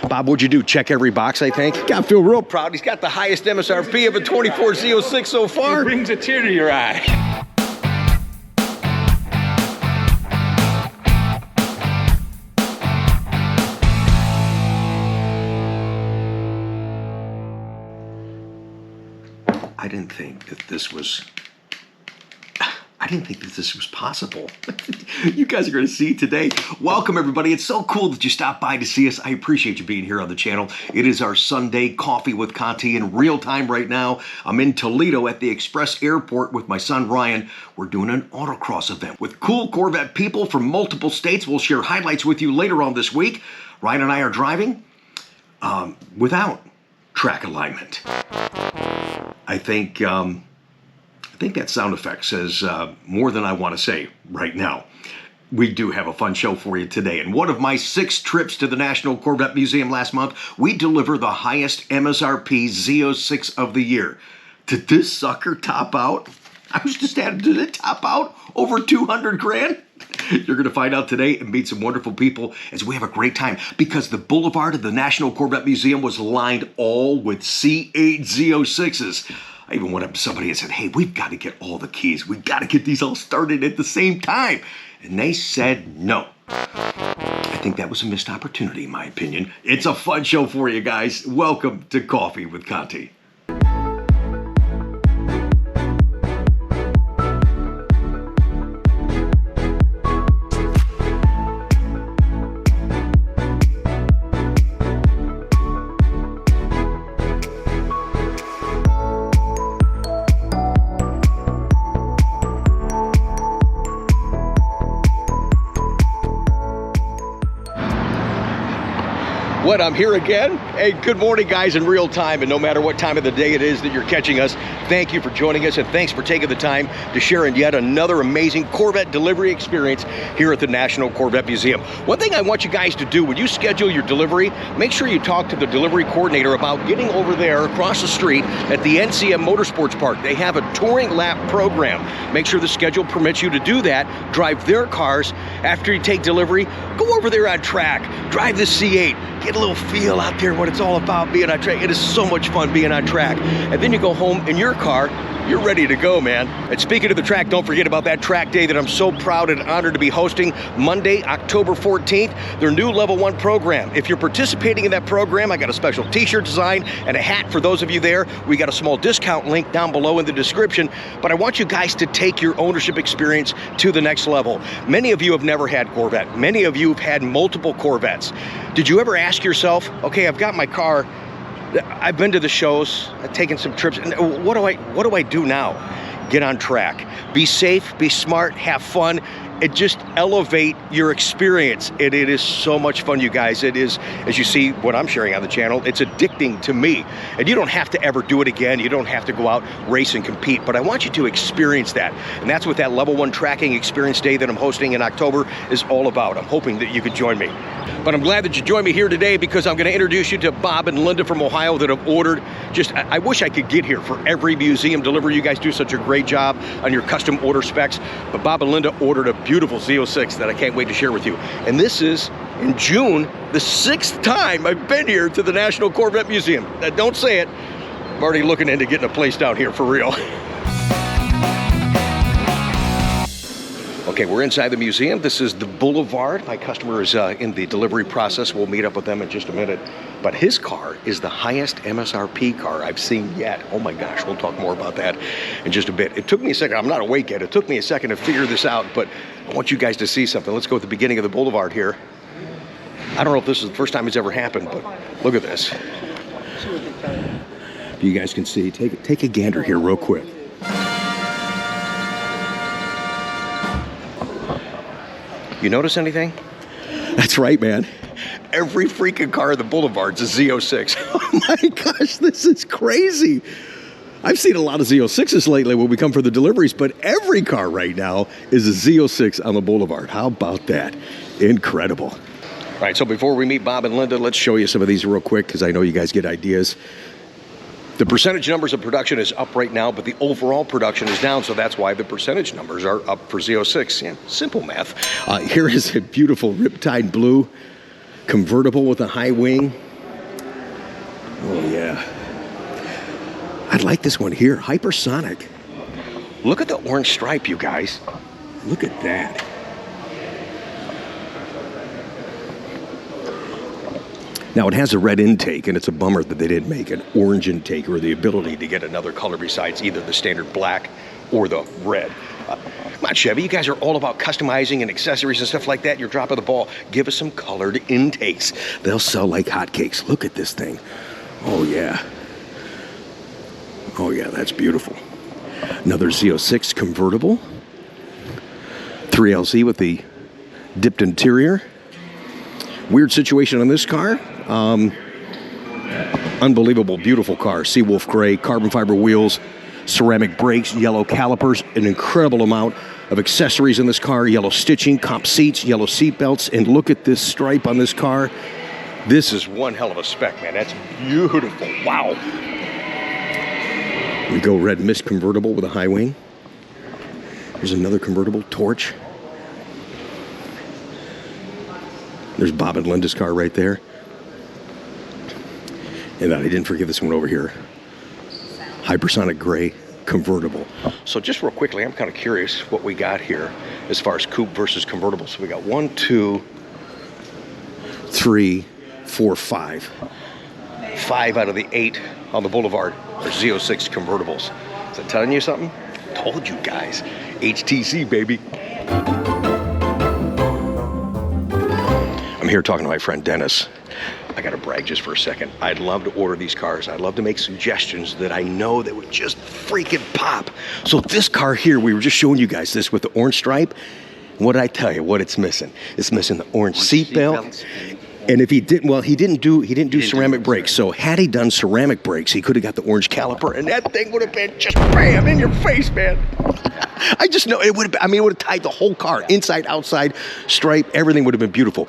Bob, what'd you do? Check every box, I think? Gotta feel real proud. He's got the highest MSRP of a 24 Z06 so far. It brings a tear to your eye. I didn't think that this was possible. You guys are going to see today. Welcome, everybody. It's so cool that you stopped by to see us. I appreciate you being here on the channel. It is our Sunday Coffee with Conti in real time right now. I'm in Toledo at the Express Airport with my son, Ryan. We're doing an autocross event with cool Corvette people from multiple states. We'll share highlights with you later on this week. Ryan and I are driving without track alignment. I think that sound effect says more than I want to say right now. We do have a fun show for you today. And one of my 6 trips to the National Corvette Museum last month, we deliver the highest MSRP Z06 of the year. Did this sucker top out? I was just adding, did it top out over 200 grand? You're going to find out today and meet some wonderful people as we have a great time because the Boulevard of the National Corvette Museum was lined all with C8 Z06s. I even went up to somebody and said, hey, we've got to get all the keys. We've got to get these all started at the same time. And they said no. I think that was a missed opportunity, in my opinion. It's a fun show for you guys. Welcome to Coffee with Conti. What, I'm here again? Hey, good morning, guys, in real time, and no matter what time of the day it is that you're catching us, thank you for joining us, and thanks for taking the time to share in yet another amazing Corvette delivery experience here at the National Corvette Museum. One thing I want you guys to do when you schedule your delivery, make sure you talk to the delivery coordinator about getting over there across the street at the NCM Motorsports Park. They have a touring lap program. Make sure the schedule permits you to do that, drive their cars. After you take delivery, go over there on track, drive the C8, get a little feel out there what it's all about being on track. It is so much fun being on track. And then you go home in your car, you're ready to go, man. And speaking of the track, don't forget about that track day that I'm so proud and honored to be hosting Monday, October 14th, their new Level 1 program. If you're participating in that program, I got a special t-shirt design and a hat for those of you there. We got a small discount link down below in the description, but I want you guys to take your ownership experience to the next level. Many of you have never had Corvette. Many of you have had multiple Corvettes. Did you ever ask yourself, okay, I've got my car, I've been to the shows, I've taken some trips, and what do I do now? Get on track. Be safe, be smart, have fun. It just elevate your experience. It is so much fun, you guys. It is, as you see what I'm sharing on the channel, it's addicting to me. And you don't have to ever do it again. You don't have to go out, race and compete, but I want you to experience that. And that's what that Level 1 tracking experience day that I'm hosting in October is all about. I'm hoping that you could join me. But I'm glad that you joined me here today because I'm going to introduce you to Bob and Linda from Ohio that have ordered. I wish I could get here for every museum delivery. You guys do such a great job on your custom order specs. But Bob and Linda ordered a beautiful Z06 that I can't wait to share with you. And this is, in June, the 6th time I've been here to the National Corvette Museum. Now, don't say it. I'm already looking into getting a place down here for real. Okay, we're inside the museum. This is the Boulevard. My customer is in the delivery process. We'll meet up with them in just a minute. But his car is the highest MSRP car I've seen yet. Oh my gosh, we'll talk more about that in just a bit. It took me a second. I'm not awake yet. It took me a second to figure this out, but I want you guys to see something. Let's go at the beginning of the Boulevard here. I don't know if this is the first time it's ever happened, but look at this. You guys can see. Take a gander here real quick. You notice anything? That's right, man. Every freaking car in the Boulevard's a Z06. Oh my gosh, this is crazy. I've seen a lot of Z06s lately when we come for the deliveries, but every car right now is a Z06 on the Boulevard. How about that? Incredible. All right, so before we meet Bob and Linda, let's show you some of these real quick because I know you guys get ideas. The percentage numbers of production is up right now, but the overall production is down, so that's why the percentage numbers are up for Z06. Yeah, simple math. Here is a beautiful Riptide Blue convertible with a high wing. Oh, yeah. I like this one here, Hypersonic. Look at the orange stripe, you guys. Look at that. Now, it has a red intake, and it's a bummer that they didn't make an orange intake or the ability to get another color besides either the standard black or the red. Come on, Chevy, you guys are all about customizing and accessories and stuff like that. You're dropping the ball. Give us some colored intakes. They'll sell like hotcakes. Look at this thing. Oh, yeah. Oh, yeah, that's beautiful. Another Z06 convertible. 3LZ with the dipped interior. Weird situation on this car. Unbelievable, beautiful car. Seawolf gray, carbon fiber wheels, ceramic brakes, yellow calipers, an incredible amount of accessories in this car, yellow stitching, comp seats, yellow seat belts, and look at this stripe on this car. This is one hell of a spec, man. That's beautiful. Wow. We go red mist convertible with a high wing. Here's another convertible, Torch. There's Bob and Linda's car right there. And I didn't forget this one over here. Hypersonic gray convertible. So just real quickly, I'm kind of curious what we got here as far as coupe versus convertible. So we got 1, 2, 3, 4, 5. 5 out of the 8 on the Boulevard are Z06 convertibles. Is that telling you something? Told you guys. HTC, baby. I'm here talking to my friend Dennis. I gotta brag just for a second. I'd love to order these cars. I'd love to make suggestions that I know that would just freaking pop. So this car here, we were just showing you guys this with the orange stripe. What did I tell you? What it's missing? It's missing the orange seat belt. And if he didn't, well, he didn't do ceramic brakes. So had he done ceramic brakes, he could have got the orange caliper, and that thing would have been just bam in your face, man. I just know it would have. I mean, it would have tied the whole car, inside, outside, stripe. Everything would have been beautiful.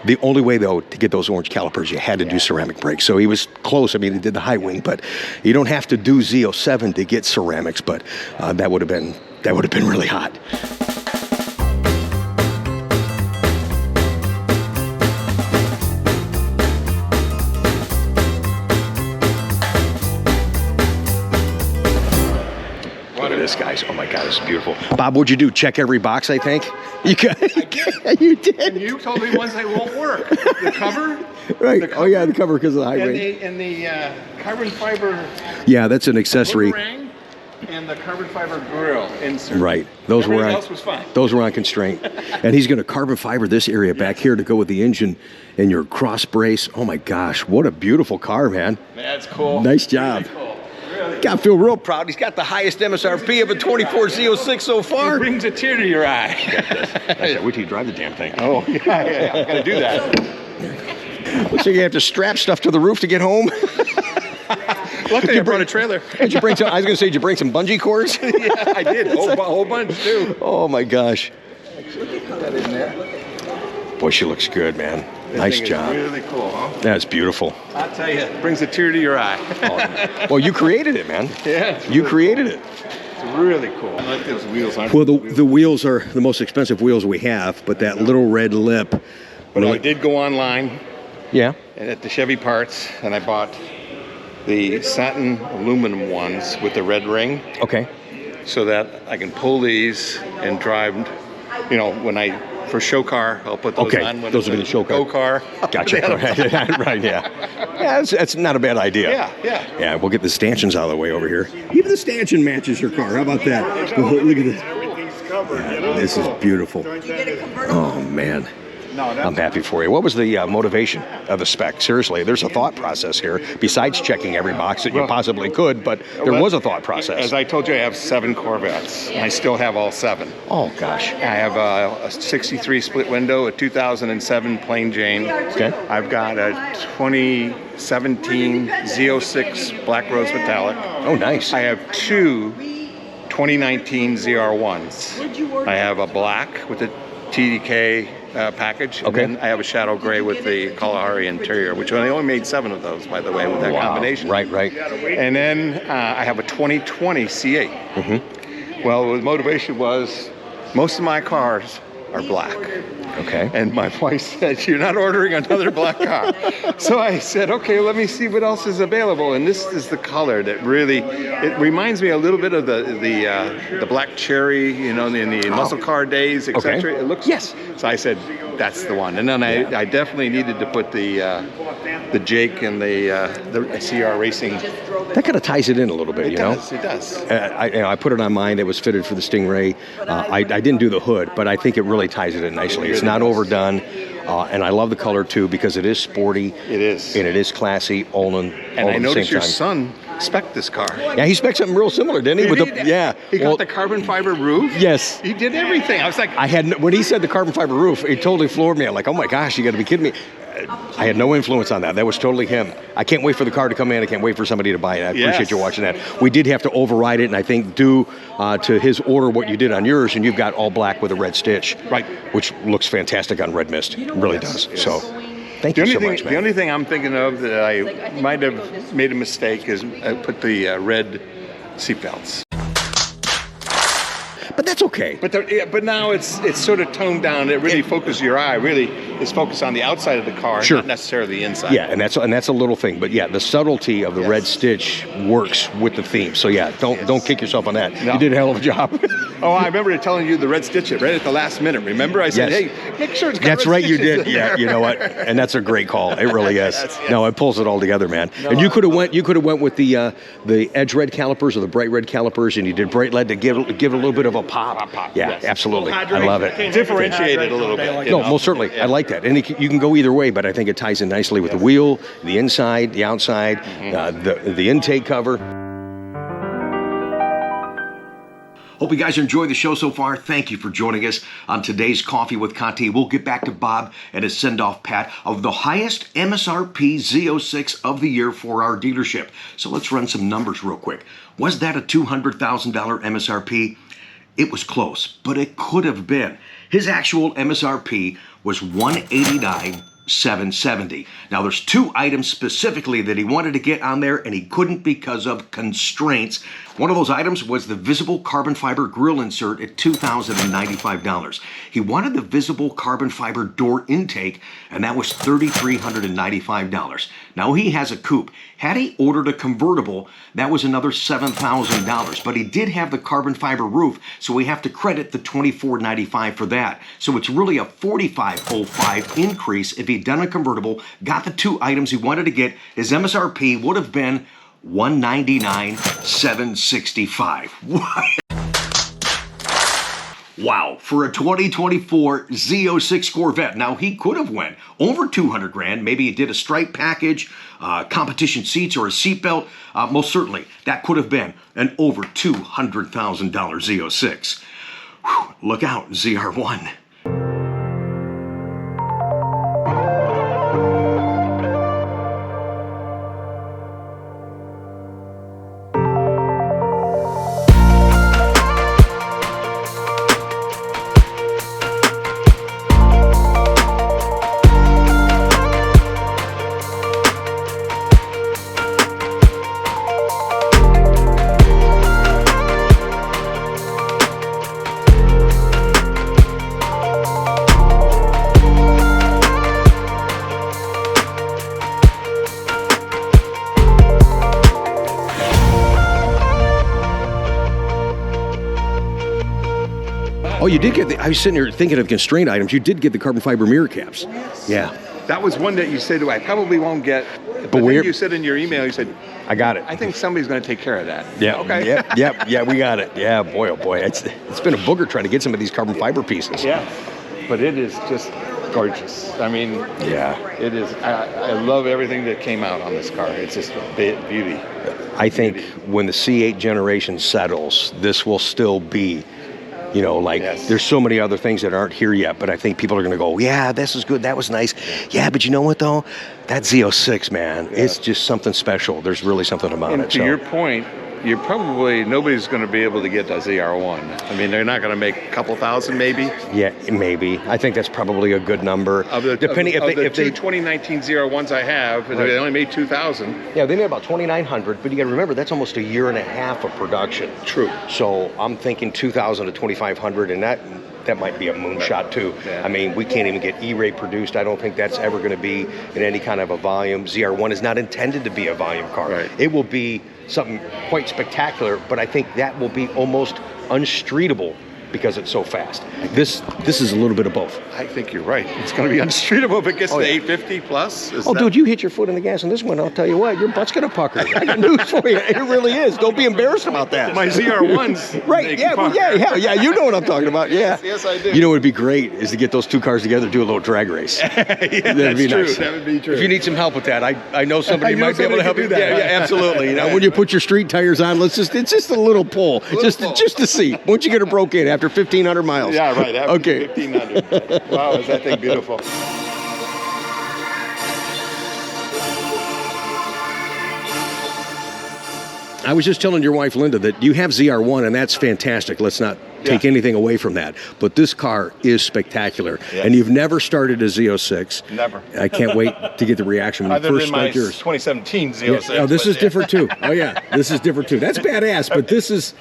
The only way, though, to get those orange calipers, you had to do ceramic brakes. So he was close. I mean, he did the high wing, but you don't have to do Z07 to get ceramics. But that would have been really hot. Look at this, guys. Oh my God, this is beautiful. Bob, what'd you do? Check every box, I think? You did. And you told me ones that won't work. The cover. Right. The cover, oh yeah, the cover because of the high wing. And the carbon fiber. Yeah, that's an accessory. Boomerang and the carbon fiber grill insert. Right. Those Everything were on. else was fine. Those were on Constraint. And he's going to carbon fiber this area back here to go with the engine and your cross brace. Oh my gosh, what a beautiful car, man. That's cool. Nice job. Really cool. Really. God, I feel real proud. He's got the highest MSRP of a 24 Z06 so far. It brings a tear to your eye. I said, wait till you drive the damn thing. Oh, yeah, I gotta do that. Looks like you have to strap stuff to the roof to get home. Luckily, I brought a trailer. Did you bring some? I was going to say, did you bring some bungee cords? Yeah, I did. A whole bunch, too. Oh, my gosh. Put that in there. Boy, she looks good, man. Nice job. Really cool, huh? That's beautiful. I'll tell you, it brings a tear to your eye. Well, you created it, man. Yeah. You created it. It's really cool. I like those wheels. Well, the wheels are the most expensive wheels we have, but that little red lip. But I did go online. Yeah. And at the Chevy parts, and I bought the satin aluminum ones with the red ring. Okay. So that I can pull these and drive, you know, when for show car, I'll put those on. When those will be the show car. Go car. Gotcha. Right, yeah. Yeah, that's not a bad idea. Yeah. Yeah, we'll get the stanchions out of the way over here. Even the stanchion matches your car. How about that? Look at this. Everything's covered. Yeah, this is beautiful. Oh, man. I'm happy for you. What was the motivation of the spec? Seriously, there's a thought process here, besides checking every box that you possibly could, but there was a thought process. As I told you, I have 7 Corvettes, and I still have all 7. Oh, gosh. I have a 63 split window, a 2007 plain Jane. Okay. I've got a 2017 Z06 Black Rose Metallic. Oh, nice. I have 2 2019 ZR1s. I have a black with a TDK package. Okay. And then I have a shadow gray with the Kalahari interior, which I only made 7 of those, by the way, with that combination. Right. And then I have a 2020 C8. Mm-hmm. Well, the motivation was most of my cars are black. Okay. And my wife said, "You're not ordering another black car." So I said, "Okay, let me see what else is available." And this is the color that really, it reminds me a little bit of the black cherry, you know, in the muscle car days, etc. Okay. It looks. Yes. So I said, "That's the one." And then I definitely needed to put the Jake and the CR Racing. That kind of ties it in a little bit, It you does. know? It does. I put it on mine. It was fitted for the Stingray. I didn't do the hood, but I think it really ties it in nicely. It's not overdone, and I love the color too because it is sporty. It is. And it is classy. All in. And all I at the noticed same your time. son spec'd this car. Yeah, he spec'd something real similar, didn't he? He got the carbon fiber roof. Yes. He did everything. I was like, When he said the carbon fiber roof, it totally floored me. I'm like, oh my gosh, you got to be kidding me. I had no influence on that. That was totally him. I can't wait for the car to come in. I can't wait for somebody to buy it. I appreciate you watching that. We did have to override it, and I think due to his order what you did on yours, and you've got all black with a red stitch. Right. Which looks fantastic on red mist. It really does. Yes. So thank you so much, man. The only thing I'm thinking of that I might have made a mistake is I put the red seatbelts. But that's okay. But now it's sort of toned down. It really focuses your eye. Really is focused on the outside of the car, Sure. not necessarily the inside. Yeah, and that's a little thing. But yeah, the subtlety of the red stitch works with the theme. So yeah, don't kick yourself on that. No. You did a hell of a job. Oh, I remember telling you the red stitch it right at the last minute. Remember, I said, Yes. "Hey, make sure it's got That's red right, you stitches did. in Yeah, there." you know what? And that's a great call. It really is. Yes. No, it pulls it all together, man. No, and you could have went with the edge red calipers or the bright red calipers, and you did bright red to give it a little bit of a pop. Pop, Yeah, yes. absolutely. I love it. Differentiate it a little bit. you No, know? most certainly. I like that. And you can go either way, but I think it ties in nicely with the wheel, the inside, the outside, the intake cover. Hope you guys enjoyed the show so far. Thank you for joining us on today's Coffee with Conti. We'll get back to Bob and his send-off pat of the highest MSRP Z06 of the year for our dealership. So let's run some numbers real quick. Was that a $200,000 MSRP? It was close, but it could have been. His actual MSRP was $189,770. Now there's two items specifically that he wanted to get on there and he couldn't because of constraints. One of those items was the visible carbon fiber grille insert at $2,095. He wanted the visible carbon fiber door intake, and that was $3,395. Now he has a coupe. Had he ordered a convertible, that was another $7,000, but he did have the carbon fiber roof, so we have to credit the $2,495 for that. So it's really a $4,505 increase if he'd done a convertible, got the two items he wanted to get. His MSRP would have been $199,765. Wow, for a 2024 Z06 Corvette. Now he could have went over 200 grand. Maybe he did a stripe package, competition seats, or a seatbelt. Most certainly, that could have been an over $200,000 Z06. Whew, look out, ZR1. Oh, you did get I was sitting here thinking of constraint items. You did get the carbon fiber mirror caps. Yeah. That was one that you said, I probably won't get. But then you said in your email, you said, I got it. I think somebody's going to take care of that. Yeah. Okay. Yeah, we got it. Yeah, boy, oh boy. It's been a booger trying to get some of these carbon fiber pieces. Yeah. But it is just gorgeous. I mean, yeah. It is. I love everything that came out on this car. It's just a beauty. I think when the C8 generation settles, this will still be, you know, like there's so many other things that aren't here yet, but I think people are going to go, yeah, this is good. That was nice. Yeah, but you know what, though? That Z06, man, it's just something special. There's really something about and it. To your point, you're probably, nobody's going to be able to get a ZR1. I mean, they're not going to make a couple thousand, maybe. Yeah, maybe. I think that's probably a good number. Depending if the 2019 ZR1s I have, right. They only made 2,000. Yeah, they made about 2,900, but you got to remember that's almost a year and a half of production. True. So I'm thinking 2,000 to 2,500, and that might be a moonshot too. Yeah. I mean, we can't even get E-Ray produced. I don't think that's ever going to be in any kind of a volume. ZR1 is not intended to be a volume car. Right. It will be something quite spectacular, but I think that will be almost unstreetable because it's so fast. This is a little bit of both. I think you're right. It's going to be unstreetable if it gets to 850 plus. Dude, you hit your foot in the gas on this one, I'll tell you what, your butt's going to pucker. I got news for you. It really is. Don't be embarrassed about that. My ZR1s. Right, yeah, you know what I'm talking about, yeah. Yes, I do. You know what would be great is to get those two cars together, do a little drag race. That'd be nice. That would be true. If you need some help with that, I know somebody might be able to help you. that. Yeah, absolutely. You know, when you put your street tires on, it's just a little pull. Just to see. Once you get it broke in after 1,500 miles. Yeah, right. Okay. 1,500. Wow, is that thing beautiful? I was just telling your wife, Linda, that you have ZR1, and that's fantastic. Let's not take anything away from that. But this car is spectacular. Yes. And you've never started a Z06. Never. I can't wait to get the reaction when you first start yours. 2017 Z06. Yeah. Oh, this is different too. Oh yeah, this is different too. That's badass, but this is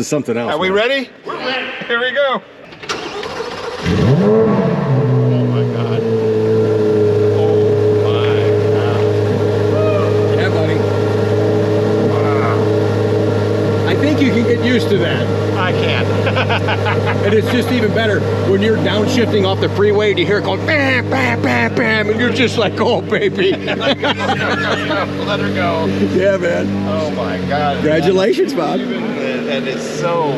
something else. Are we ready? We're ready. Here we go. Oh my God. Oh my God. Yeah, buddy. Wow. I think you can get used to that. I can. And it's just even better when you're downshifting off the freeway and you hear it going bam, bam, bam, bam, and you're just like, oh, baby. Let her go. Yeah, man. Oh, my God. Congratulations, Bob. And it's so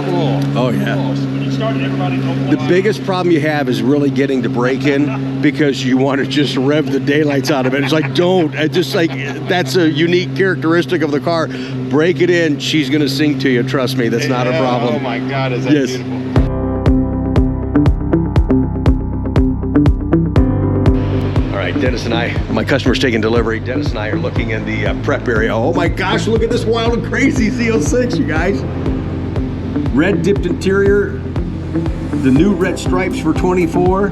cool. Oh, yeah. The biggest problem you have is really getting to brake in because you want to just rev the daylights out of it. It's like, don't. It's just like, that's a unique characteristic of the car. Break it in. She's going to sing to you. Trust me. That's not a problem. Oh, my God. Is that beautiful? All right, Dennis and I, my customer's taking delivery. Dennis and I are looking in the prep area. Oh my gosh, look at this wild and crazy Z06, you guys. Red dipped interior, the new red stripes for 24.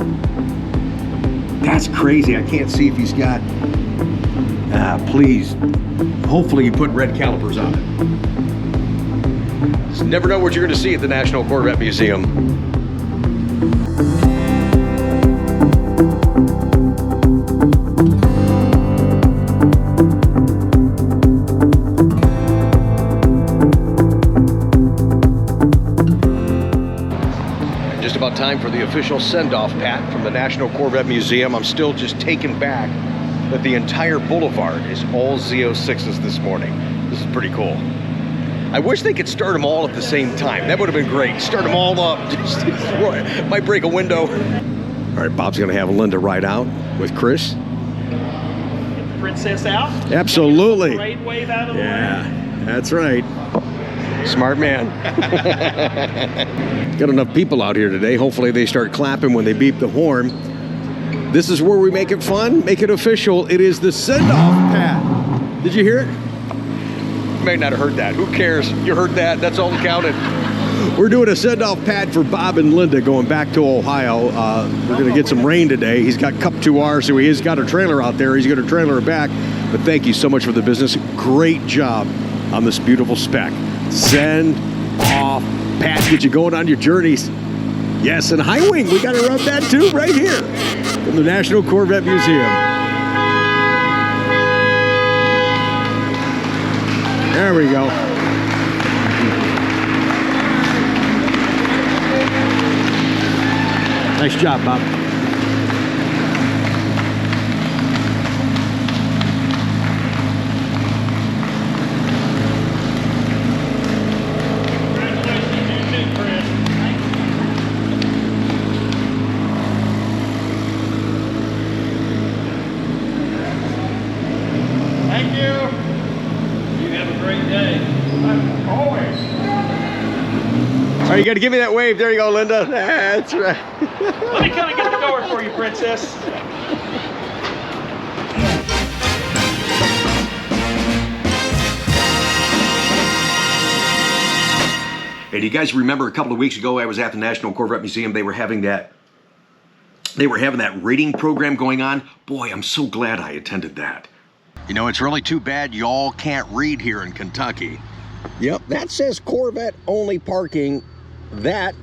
That's crazy. I can't see if he's got, please, hopefully you put red calipers on it. Just never know what you're gonna see at the National Corvette Museum. Time for the official send-off, Pat, from the National Corvette Museum. I'm still just taken back that the entire boulevard is all Z06s this morning. This is pretty cool. I wish they could start them all at the same time. That would have been great. Start them all up. Just might break a window. All right, Bob's gonna have Linda ride out with Chris. Get the princess out. Absolutely. Parade wave out of the way. Yeah, that's right. Smart man. Got enough people out here today. Hopefully they start clapping when they beep the horn. This is where we make it fun, make it official. It is the send-off, Pat. Did you hear it? You may not have heard that. Who cares? You heard that. That's all that counted. We're doing a send-off, Pat, for Bob and Linda going back to Ohio. We're going to get some rain today. He's got Cup 2R, so he has got a trailer out there. He's going to trailer it back. But thank you so much for the business. Great job on this beautiful Spec. Send off, Pat, get you going on your journeys. Yes, and high wing, we got to rub that too right here from the National Corvette Museum. There we go. Nice job, Bob. All right, you got to give me that wave. There you go, Linda. That's right. Let me come and get the door for you, princess. you guys remember a couple of weeks ago I was at the National Corvette Museum. They were having that rating program going on. Boy, I'm so glad I attended that. You know, it's really too bad y'all can't read here in Kentucky. Yep, that says Corvette only parking. That,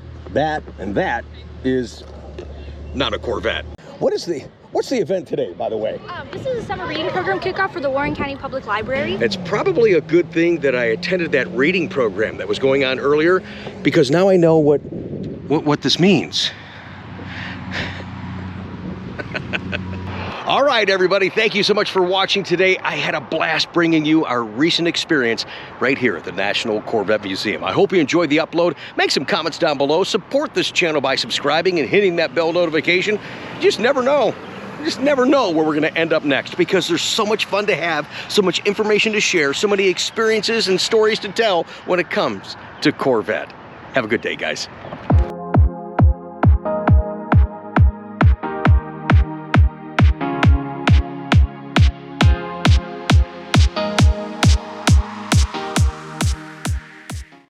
and that is not a Corvette. What's the event today, by the way? This is a summer reading program kickoff for the Warren County Public Library. It's probably a good thing that I attended that reading program that was going on earlier, because now I know what this means. All right, everybody, thank you so much for watching today. I had a blast bringing you our recent experience right here at the National Corvette Museum. I hope you enjoyed the upload. Make some comments down below. Support this channel by subscribing and hitting that bell notification. You just never know. You just never know where we're going to end up next, because there's so much fun to have, so much information to share, so many experiences and stories to tell when it comes to Corvette. Have a good day, guys.